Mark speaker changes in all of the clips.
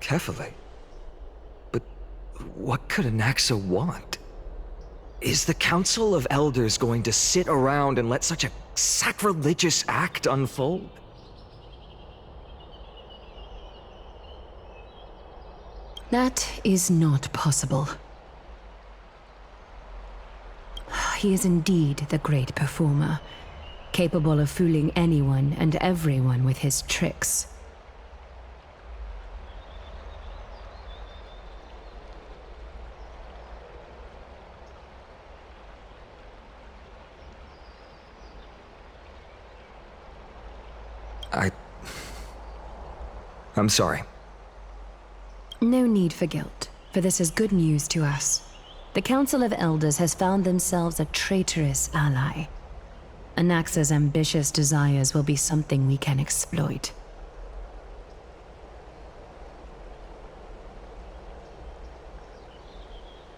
Speaker 1: Kephale? But what could Anaxa want? Is the Council of Elders going to sit around and let such a sacrilegious act unfold?
Speaker 2: That is not possible. He is indeed the great performer, capable of fooling anyone and everyone with his tricks.
Speaker 1: I'm sorry.
Speaker 2: No need for guilt, for this is good news to us. The Council of Elders has found themselves a traitorous ally. Anaxa's ambitious desires will be something we can exploit.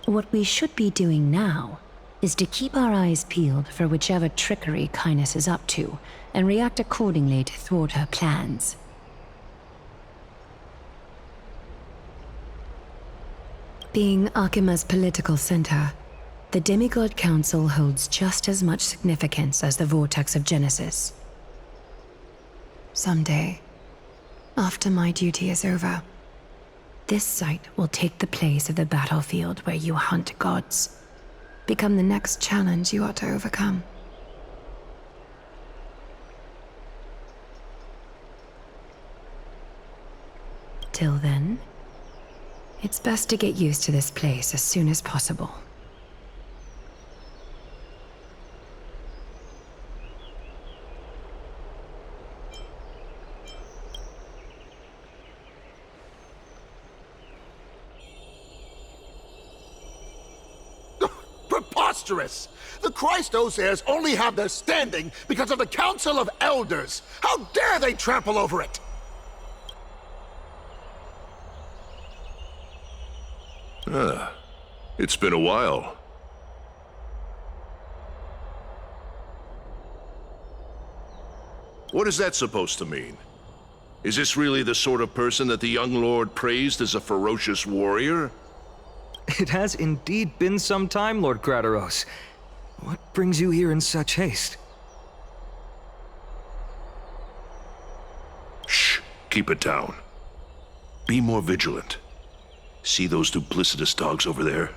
Speaker 2: What we should be doing now is to keep our eyes peeled for whichever trickery Kynus is up to, and react accordingly to thwart her plans. Being Akima's political center, the Demigod Council holds just as much significance as the Vortex of Genesis. Someday, after my duty is over, this site will take the place of the battlefield where you hunt gods, become the next challenge you ought to overcome. Till then, it's best to get used to this place as soon as possible.
Speaker 3: Preposterous! The Christos heirs only have their standing because of the Council of Elders! How dare they trample over it!
Speaker 4: It's been a while. What is that supposed to mean? Is this really the sort of person that the young lord praised as a ferocious warrior?
Speaker 1: It has indeed been some time, Lord Grateros. What brings you here in such haste?
Speaker 4: Shh, keep it down. Be more vigilant. See those duplicitous dogs over there?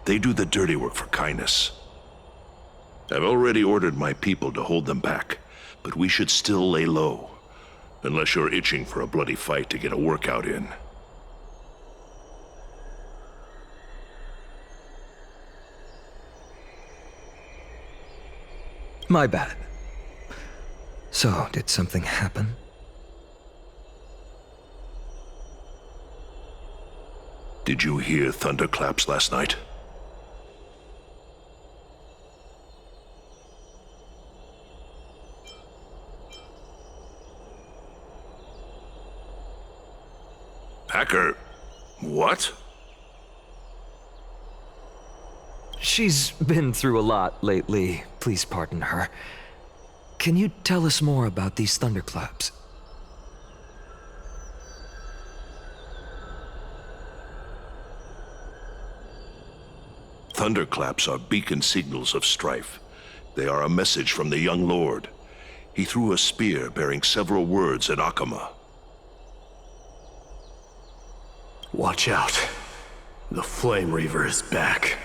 Speaker 4: They do the dirty work for Kynus. I've already ordered my people to hold them back, but we should still lay low. Unless you're itching for a bloody fight to get a workout in.
Speaker 1: My bad. So, did something happen?
Speaker 4: Did you hear thunderclaps last night? Hacker, what?
Speaker 1: She's been through a lot lately. Please pardon her. Can you tell us more about these thunderclaps?
Speaker 4: Thunderclaps are beacon signals of strife. They are a message from the young lord. He threw a spear bearing several words at Akama.
Speaker 5: Watch out. The Flame Reaver is back.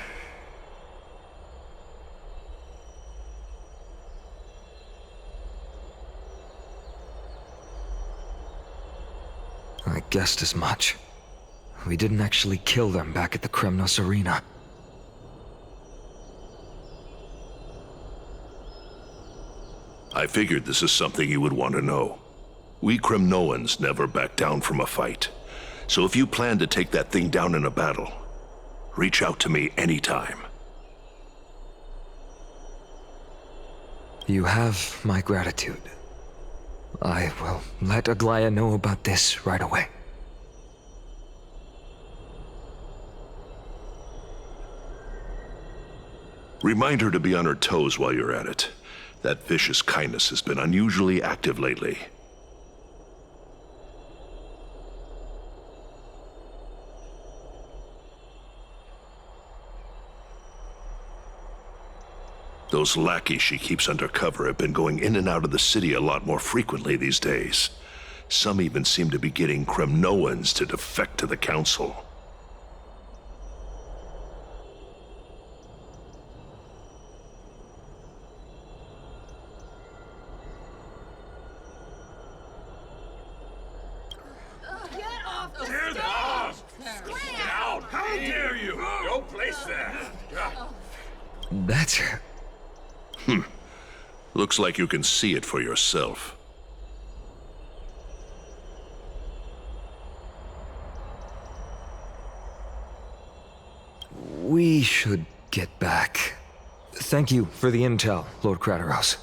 Speaker 1: I guessed as much. We didn't actually kill them back at the Kremnos Arena.
Speaker 4: I figured this is something you would want to know. We Kremnoans never back down from a fight. So if you plan to take that thing down in a battle, reach out to me anytime.
Speaker 1: You have my gratitude. I will let Aglaea know about this right away.
Speaker 4: Remind her to be on her toes while you're at it. That vicious Kynus has been unusually active lately. Those lackeys she keeps under cover have been going in and out of the city a lot more frequently these days. Some even seem to be getting Kremnoans to defect to the Council.
Speaker 6: How dare you! Don't place that!
Speaker 1: That's her.
Speaker 4: Looks like you can see it for yourself.
Speaker 1: We should get back. Thank you for the intel, Lord Crateros.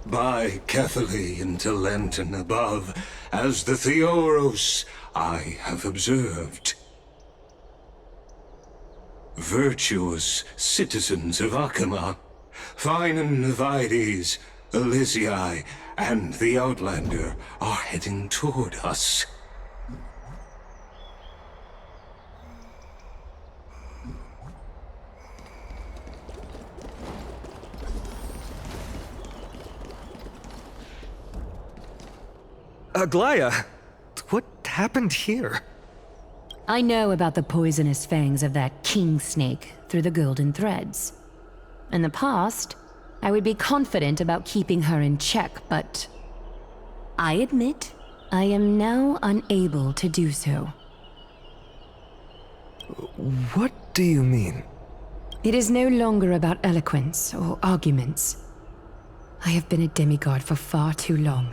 Speaker 7: By Kephale into Lenten above, as the Theoros I have observed. Virtuous citizens of Akama, Finan Vides, Elysiae, and the Outlander are heading toward us.
Speaker 1: Aglaea, what happened here?
Speaker 2: I know about the poisonous fangs of that king snake through the golden threads. In the past, I would be confident about keeping her in check, but I admit I am now unable to do so.
Speaker 1: What do you mean?
Speaker 2: It is no longer about eloquence or arguments. I have been a demigod for far too long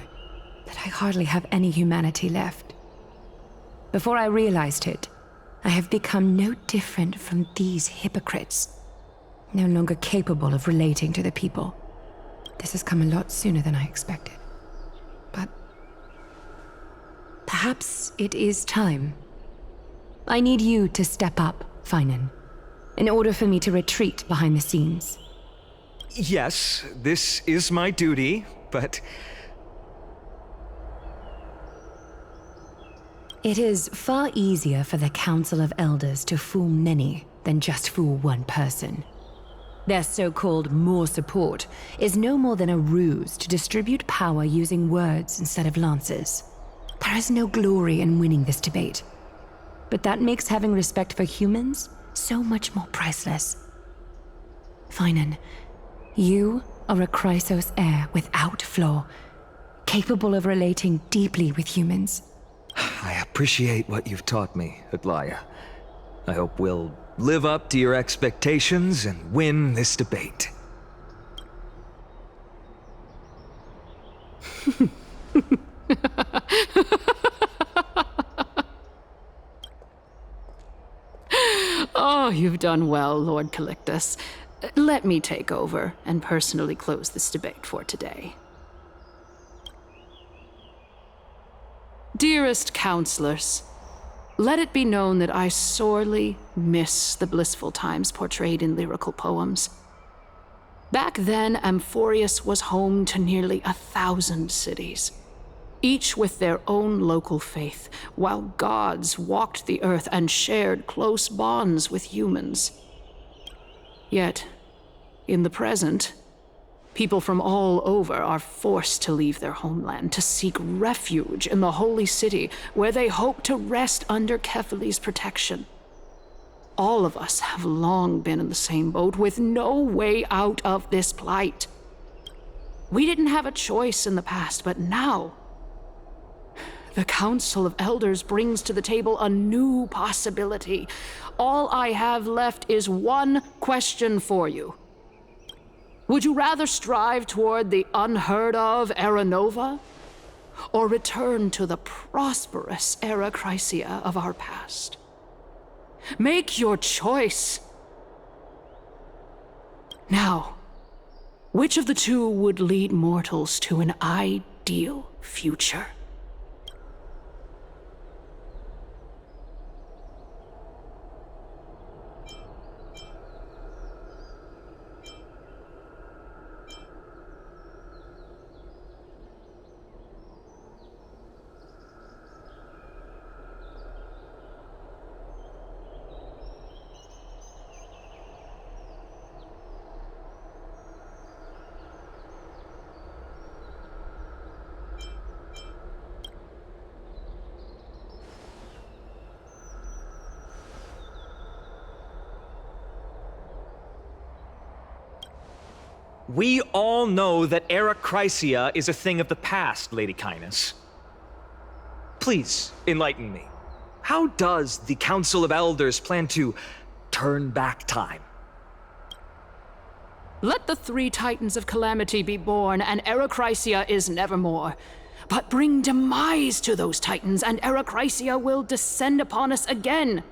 Speaker 2: that I hardly have any humanity left. Before I realized it, I have become no different from these hypocrites, no longer capable of relating to the people. This has come a lot sooner than I expected. But perhaps it is time. I need you to step up, Finan, in order for me to retreat behind the scenes.
Speaker 1: Yes, this is my duty, but
Speaker 2: it is far easier for the Council of Elders to fool many than just fool one person. Their so-called more support is no more than a ruse to distribute power using words instead of lances. There is no glory in winning this debate, but that makes having respect for humans so much more priceless. Finan, you are a Chrysos heir without flaw, capable of relating deeply with humans.
Speaker 1: I appreciate what you've taught me, Aglaea. I hope we'll live up to your expectations and win this debate.
Speaker 8: Oh, you've done well, Lord Calictus. Let me take over and personally close this debate for today. Dearest counselors, let it be known that I sorely miss the blissful times portrayed in lyrical poems. Back then, Amphorius was home to nearly 1,000 cities, each with their own local faith, while gods walked the earth and shared close bonds with humans. Yet, in the present, people from all over are forced to leave their homeland to seek refuge in the holy city, where they hope to rest under Kephale's protection. All of us have long been in the same boat, with no way out of this plight. We didn't have a choice in the past, but now, the Council of Elders brings to the table a new possibility. All I have left is one question for you. Would you rather strive toward the unheard of Era Nova, or return to the prosperous Era Chrysia of our past? Make your choice. Now, which of the two would lead mortals to an ideal future?
Speaker 1: We all know that Era Chrysia is a thing of the past, Lady Kindness. Please, enlighten me. How does the Council of Elders plan to turn back time?
Speaker 8: Let the three Titans of Calamity be born, and Era Chrysia is nevermore. But bring demise to those Titans, and Era Chrysia will descend upon us again.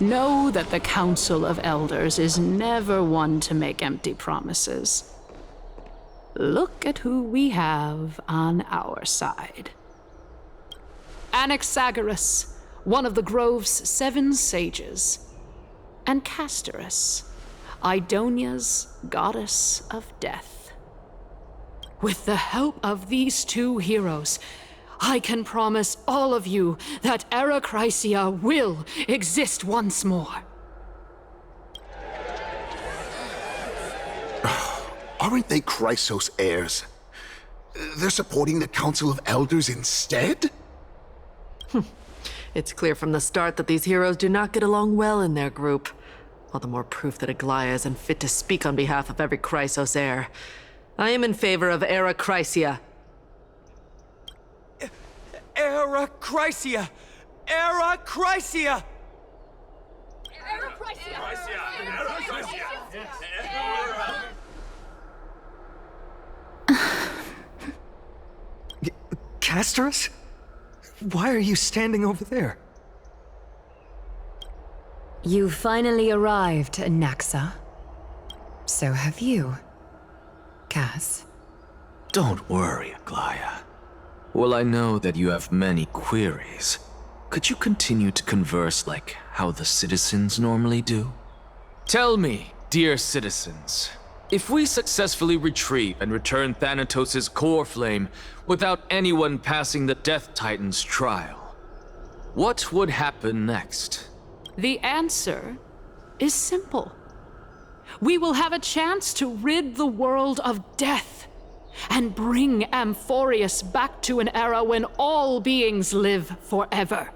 Speaker 8: Know that the Council of Elders is never one to make empty promises. Look at who we have on our side. Anaxagoras, one of the Grove's 7 sages, and Castorus, Idonia's goddess of death. With the help of these 2 heroes, I can promise all of you that Era Chrysia will exist once more.
Speaker 3: Aren't they Chrysos heirs? They're supporting the Council of Elders instead?
Speaker 9: It's clear from the start that these heroes do not get along well in their group. All the more proof that Aglaea isn't fit to speak on behalf of every Chrysos heir. I am in favor of Era Chrysia.
Speaker 1: Era Chrysia! Era Chrysia!
Speaker 6: Era Chrysia!
Speaker 1: Castorus? Why are you standing over there?
Speaker 2: You finally arrived, Anaxa. So have you, Cass.
Speaker 10: Don't worry, Aglaea. Well, I know that you have many queries. Could you continue to converse like how the citizens normally do? Tell me, dear citizens, if we successfully retrieve and return Thanatos' core flame without anyone passing the Death Titan's trial, what would happen next?
Speaker 8: The answer is simple. We will have a chance to rid the world of death and bring Amphorius back to an era when all beings live forever.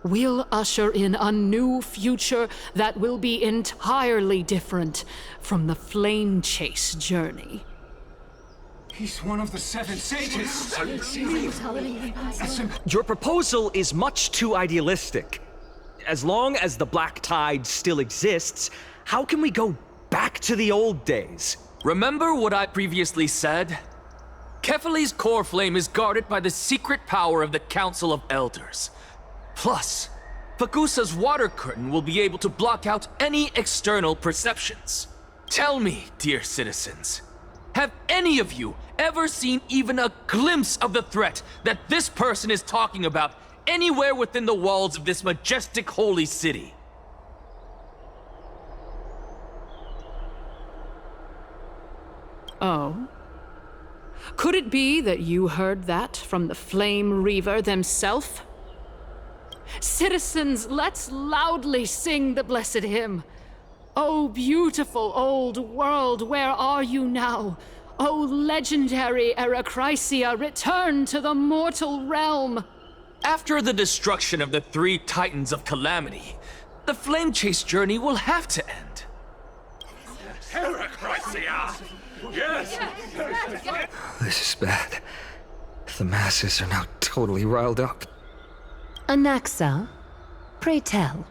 Speaker 8: We'll usher in a new future that will be entirely different from the flame chase journey.
Speaker 7: He's one of the 7 sages.
Speaker 1: Your proposal is much too idealistic. As long as the Black Tide still exists, how can we go back to the old days?
Speaker 10: Remember what I previously said? Kephale's core flame is guarded by the secret power of the Council of Elders. Plus, Fagusa's water curtain will be able to block out any external perceptions. Tell me, dear citizens, have any of you ever seen even a glimpse of the threat that this person is talking about anywhere within the walls of this majestic holy city?
Speaker 8: Oh? Could it be that you heard that from the Flame Reaver themselves? Citizens, let's loudly sing the blessed hymn. Oh, beautiful old world, where are you now? Oh, legendary Era Chrysia, return to the mortal realm.
Speaker 10: After the destruction of the 3 Titans of Calamity, the Flame Chase journey will have to end.
Speaker 6: Era Chrysia! Yes!
Speaker 1: This is bad. The masses are now totally riled up.
Speaker 2: Anaxa, pray tell,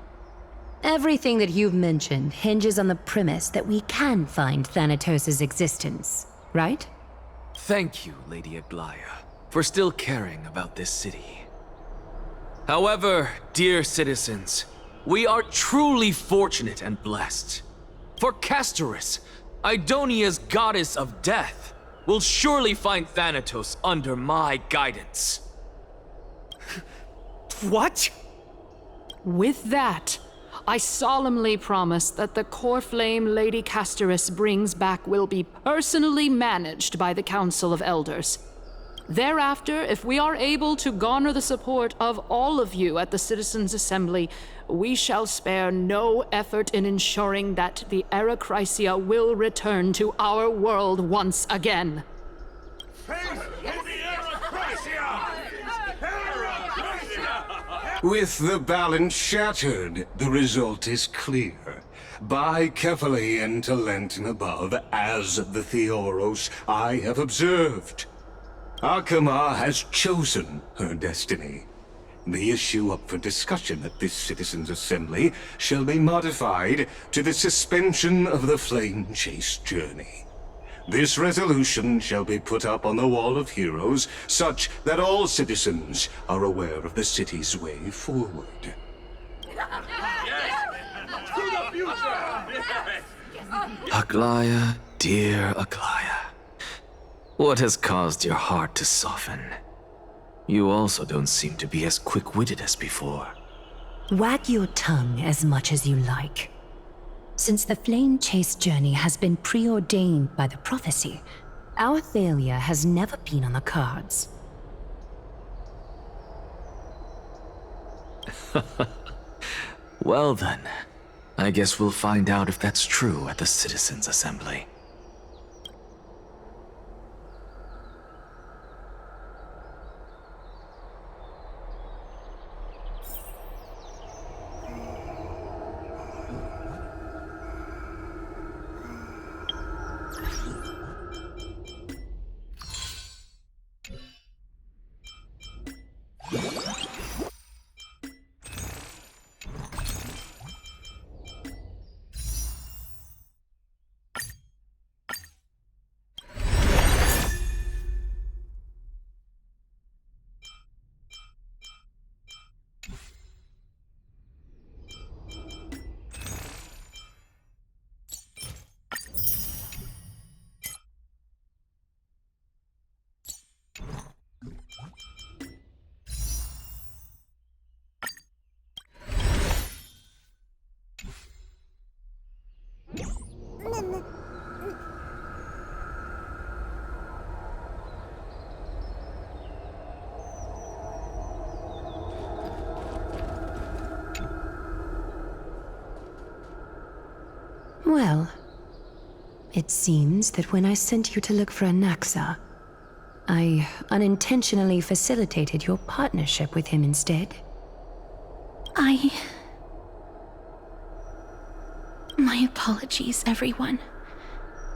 Speaker 2: Everything that you've mentioned hinges on the premise that we can find Thanatos' existence, right?
Speaker 10: Thank you, Lady Aglaea, for still caring about this city. However, dear citizens, we are truly fortunate and blessed. For Castorus, Idonia's goddess of death, will surely find Thanatos under my guidance.
Speaker 1: What?
Speaker 8: With that, I solemnly promise that the core flame Lady Castorus brings back will be personally managed by the Council of Elders. Thereafter, if we are able to garner the support of all of you at the Citizens' Assembly, we shall spare no effort in ensuring that the Erachrisia will return to our world once again.
Speaker 7: With the balance shattered, the result is clear. By Kephale and Talent and above, as the Theoros I have observed. Akama has chosen her destiny. The issue up for discussion at this Citizens' Assembly shall be modified to the suspension of the Flame Chase journey. This resolution shall be put up on the Wall of Heroes, such that all citizens are aware of the city's way forward.
Speaker 10: Aglaea, dear Aglaea. What has caused your heart to soften? You also don't seem to be as quick-witted as before.
Speaker 2: Wag your tongue as much as you like. Since the Flame Chase journey has been preordained by the prophecy, our failure has never been on the cards.
Speaker 10: Well then, I guess we'll find out if that's true at the Citizens' Assembly.
Speaker 2: Well, it seems that when I sent you to look for Anaxa, I unintentionally facilitated your partnership with him instead.
Speaker 11: My apologies, everyone.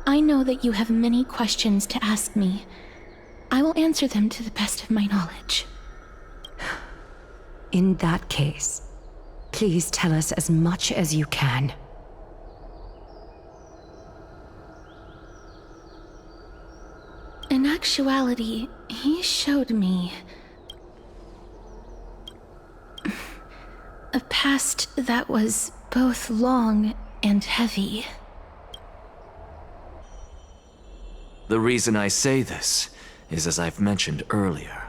Speaker 11: I know that you have many questions to ask me. I will answer them to the best of my knowledge.
Speaker 2: In that case, please tell us as much as you can.
Speaker 11: In actuality, he showed me a past that was both long and heavy.
Speaker 10: The reason I say this is as I've mentioned earlier.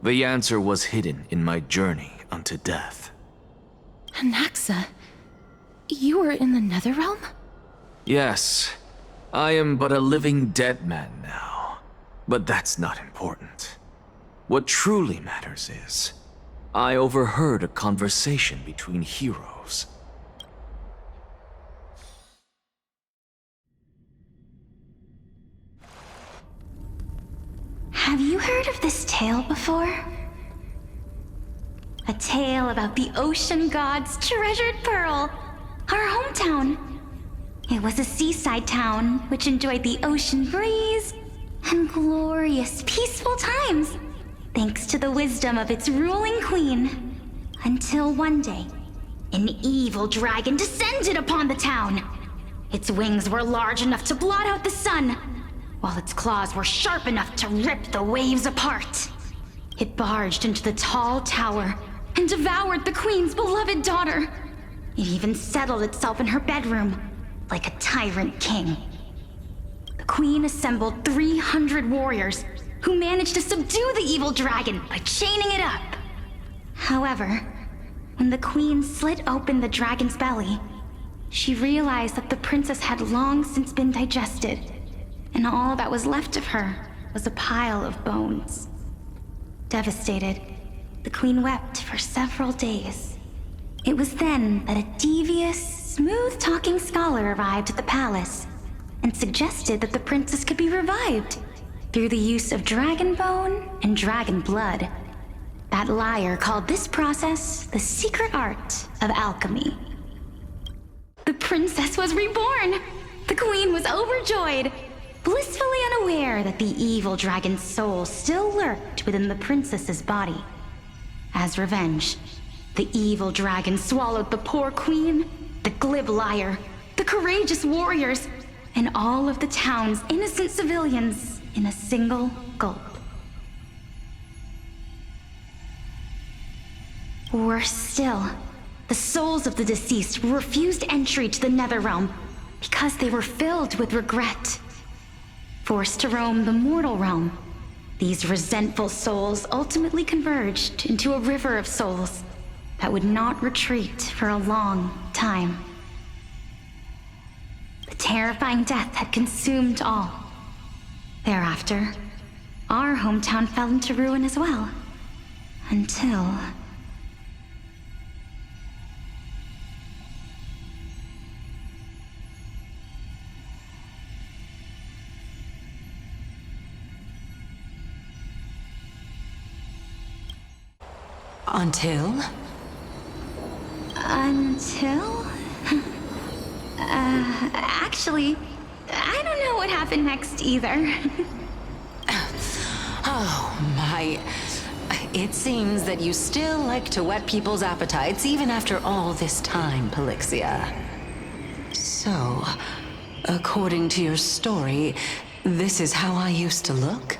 Speaker 10: The answer was hidden in my journey unto death.
Speaker 11: Anaxa, you were in the Netherrealm?
Speaker 10: Yes, I am but a living dead man now. But that's not important. What truly matters is, I overheard a conversation between heroes.
Speaker 12: Have you heard of this tale before? A tale about the ocean god's treasured pearl, our hometown. It was a seaside town which enjoyed the ocean breeze and glorious, peaceful times, thanks to the wisdom of its ruling queen. Until one day, an evil dragon descended upon the town. Its wings were large enough to blot out the sun, while its claws were sharp enough to rip the waves apart. It barged into the tall tower and devoured the queen's beloved daughter. It even settled itself in her bedroom, like a tyrant king. The queen assembled 300 warriors who managed to subdue the evil dragon by chaining it up. However, when the queen slit open the dragon's belly, she realized that the princess had long since been digested, and all that was left of her was a pile of bones. Devastated, the queen wept for several days. It was then that a devious, smooth-talking scholar arrived at the palace and suggested that the princess could be revived through the use of dragon bone and dragon blood. That liar called this process the secret art of alchemy. The princess was reborn! The queen was overjoyed, blissfully unaware that the evil dragon's soul still lurked within the princess's body. As revenge, the evil dragon swallowed the poor queen, the glib liar, the courageous warriors, and all of the town's innocent civilians in a single gulp. Worse still, the souls of the deceased refused entry to the Netherrealm because they were filled with regret. Forced to roam the mortal realm, these resentful souls ultimately converged into a river of souls that would not retreat for a long time. The terrifying death had consumed all. Thereafter, our hometown fell into ruin as well. Until...
Speaker 2: Until?
Speaker 12: Actually, I don't know what happened next either.
Speaker 2: Oh, my. It seems that you still like to whet people's appetites even after all this time, Pelixia. So, according to your story, this is how I used to look?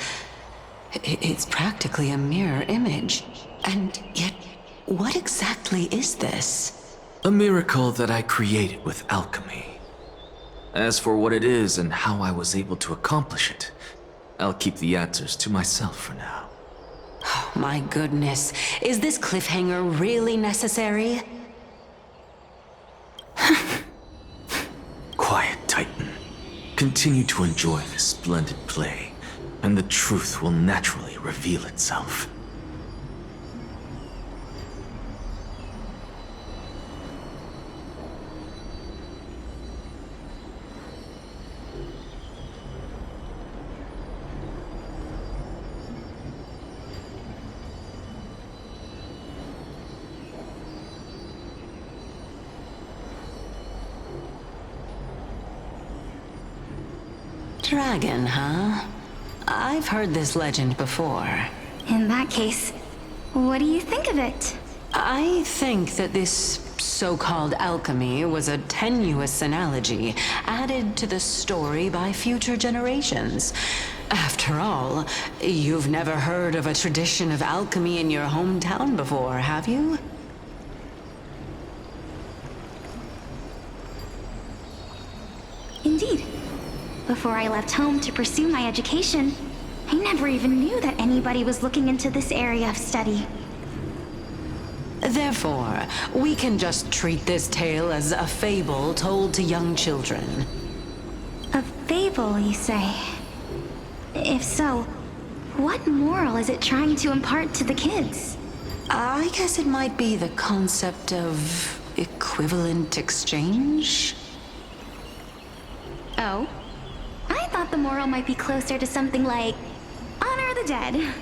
Speaker 2: It's practically a mirror image. And yet, what exactly is this?
Speaker 10: A miracle that I created with alchemy. As for what it is and how I was able to accomplish it, I'll keep the answers to myself for now.
Speaker 2: Oh, my goodness. Is this cliffhanger really necessary?
Speaker 10: Quiet, Titan. Continue to enjoy this splendid play, and the truth will naturally reveal itself.
Speaker 2: Dragon, huh? I've heard this legend before.
Speaker 12: In that case, what do you think of it?
Speaker 2: I think that this so-called alchemy was a tenuous analogy added to the story by future generations. After all, you've never heard of a tradition of alchemy in your hometown before, have you?
Speaker 12: Indeed. Before I left home to pursue my education, I never even knew that anybody was looking into this area of study.
Speaker 2: Therefore, we can just treat this tale as a fable told to young children.
Speaker 12: A fable, you say? If so, what moral is it trying to impart to the kids?
Speaker 2: I guess it might be the concept of equivalent exchange?
Speaker 12: Oh? I thought the moral might be closer to something like, honor the dead.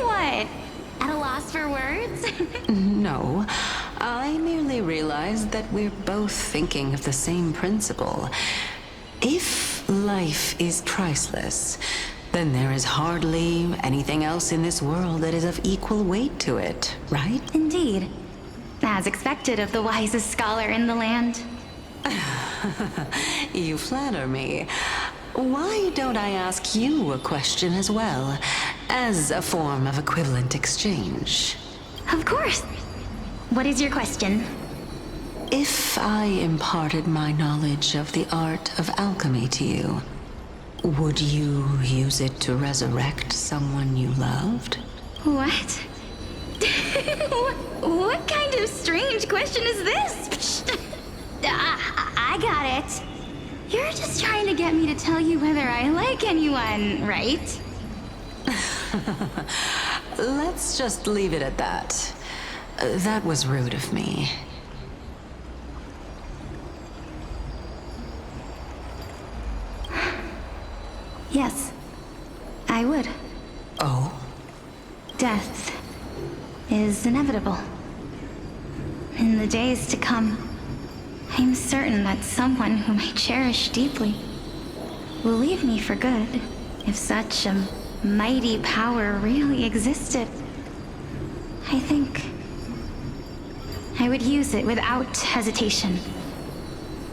Speaker 12: What? At a loss for words?
Speaker 2: No, I merely realized that we're both thinking of the same principle. If life is priceless, then there is hardly anything else in this world that is of equal weight to it, right?
Speaker 12: Indeed. As expected of the wisest scholar in the land.
Speaker 2: You flatter me. Why don't I ask you a question as well, as a form of equivalent exchange?
Speaker 12: Of course. What is your question?
Speaker 2: If I imparted my knowledge of the art of alchemy to you, would you use it to resurrect someone you loved?
Speaker 12: What? What kind of strange question is this? I got it. You're just trying to get me to tell you whether I like anyone, right?
Speaker 2: Let's just leave it at that. That was rude of me.
Speaker 12: Yes, I would.
Speaker 2: Oh?
Speaker 12: Death is inevitable. In the days to come, I'm certain that someone whom I cherish deeply will leave me for good, if such a mighty power really existed. I think I would use it without hesitation.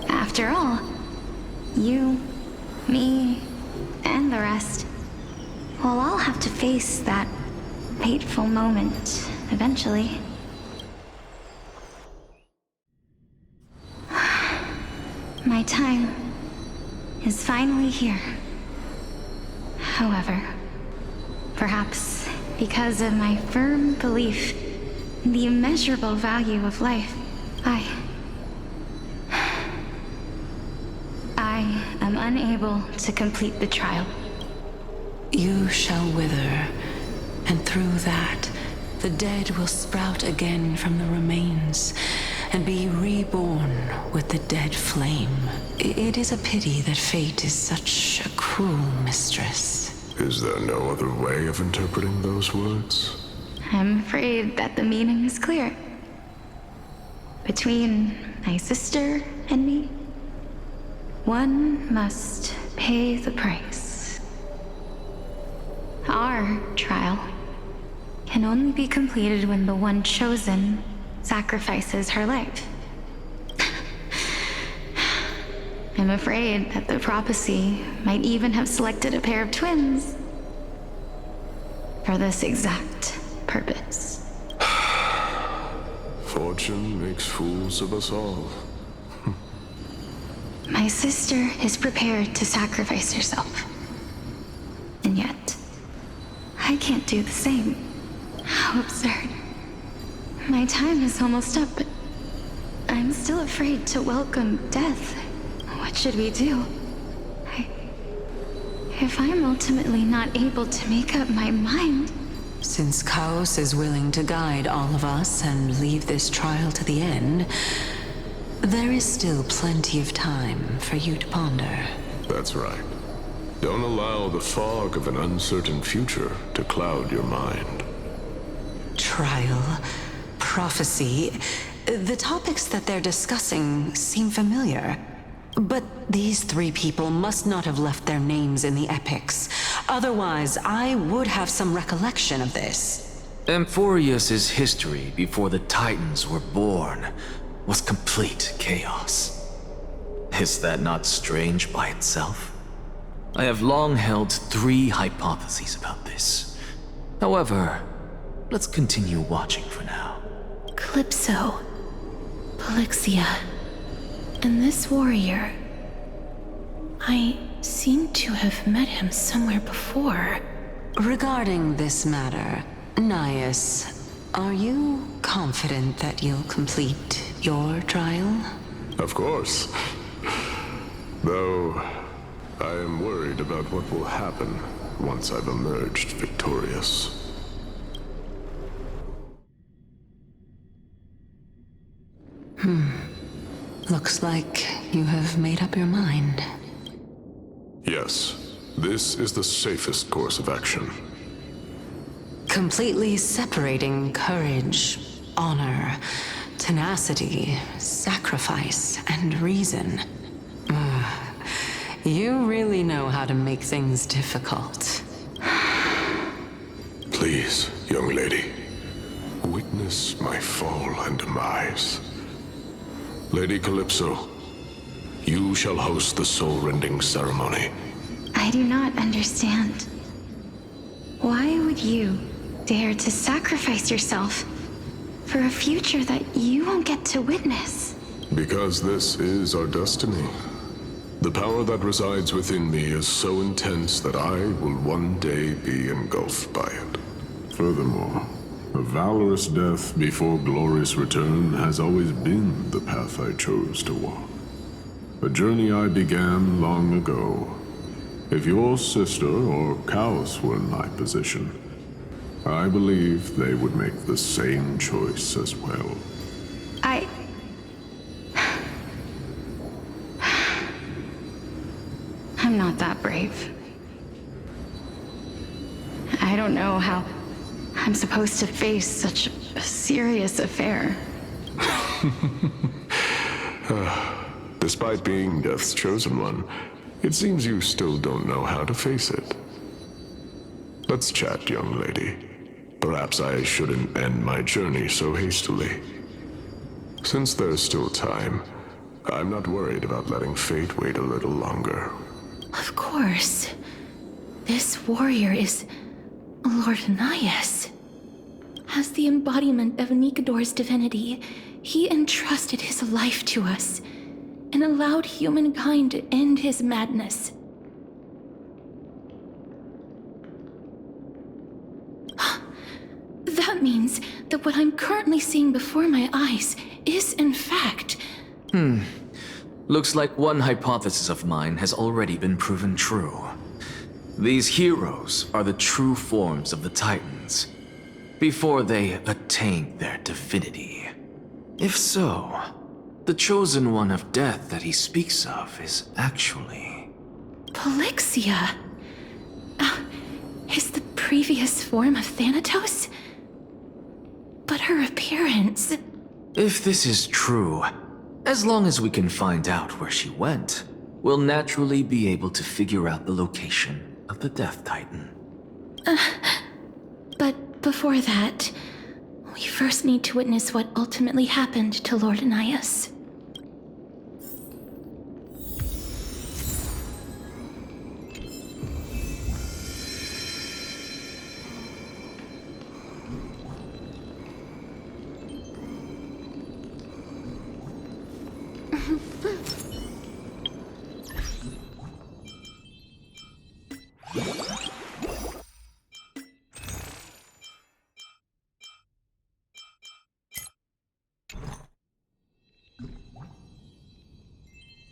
Speaker 12: After all, you, me, and the rest will all have to face that fateful moment eventually. My time is finally here. However, perhaps because of my firm belief in the immeasurable value of life, I am unable to complete the trial.
Speaker 2: You shall wither, and through that, the dead will sprout again from the remains, and be reborn with the dead flame. It is a pity that fate is such a cruel mistress.
Speaker 13: Is there no other way of interpreting those words?
Speaker 12: I'm afraid that the meaning is clear. Between my sister and me, one must pay the price. Our trial can only be completed when the one chosen sacrifices her life. I'm afraid that the prophecy might even have selected a pair of twins for this exact purpose.
Speaker 13: Fortune makes fools of us all.
Speaker 12: My sister is prepared to sacrifice herself. And yet, I can't do the same. How absurd. My time is almost up, but I'm still afraid to welcome death. What should we do? If I'm ultimately not able to make up my mind...
Speaker 2: Since Chaos is willing to guide all of us and leave this trial to the end, there is still plenty of time for you to ponder.
Speaker 13: That's right. Don't allow the fog of an uncertain future to cloud your mind.
Speaker 2: Trial, prophecy, the topics that they're discussing seem familiar. But these three people must not have left their names in the epics. Otherwise, I would have some recollection of this.
Speaker 10: Amphorius's history before the Titans were born was complete chaos. Is that not strange by itself? I have long held three hypotheses about this. However, let's continue watching for now.
Speaker 11: Calypso, Polixia, and this warrior. I seem to have met him somewhere before.
Speaker 2: Regarding this matter, Nias, are you confident that you'll complete your trial?
Speaker 13: Of course. Though, I am worried about what will happen once I've emerged victorious.
Speaker 2: Looks like you have made up your mind.
Speaker 13: Yes, this is the safest course of action.
Speaker 2: Completely separating courage, honor, tenacity, sacrifice, and reason. You really know how to make things difficult.
Speaker 13: Please, young lady, witness my fall and demise. Lady Calypso, you shall host the soul-rending ceremony.
Speaker 12: I do not understand. Why would you dare to sacrifice yourself for a future that you won't get to witness?
Speaker 13: Because this is our destiny. The power that resides within me is so intense that I will one day be engulfed by it. Furthermore, a valorous death before glorious return has always been the path I chose to walk. A journey I began long ago. If your sister or Kaos were in my position, I believe they would make the same choice as well.
Speaker 12: I'm not that brave. I don't know how I'm supposed to face such a serious affair.
Speaker 13: Despite being Death's chosen one, it seems you still don't know how to face it. Let's chat, young lady. Perhaps I shouldn't end my journey so hastily. Since there's still time, I'm not worried about letting fate wait a little longer.
Speaker 11: Of course. This warrior is Lord Anias. As the embodiment of Nikador's divinity, he entrusted his life to us and allowed humankind to end his madness. That means that what I'm currently seeing before my eyes is, in fact...
Speaker 10: Looks like one hypothesis of mine has already been proven true. These heroes are the true forms of the Titans, before they attained their divinity. If so, the chosen one of death that he speaks of is actually...
Speaker 11: Polixia? Is the previous form of Thanatos? But her appearance...
Speaker 10: If this is true, as long as we can find out where she went, we'll naturally be able to figure out the location of the Death Titan.
Speaker 11: But before that, we first need to witness what ultimately happened to Lord Anias.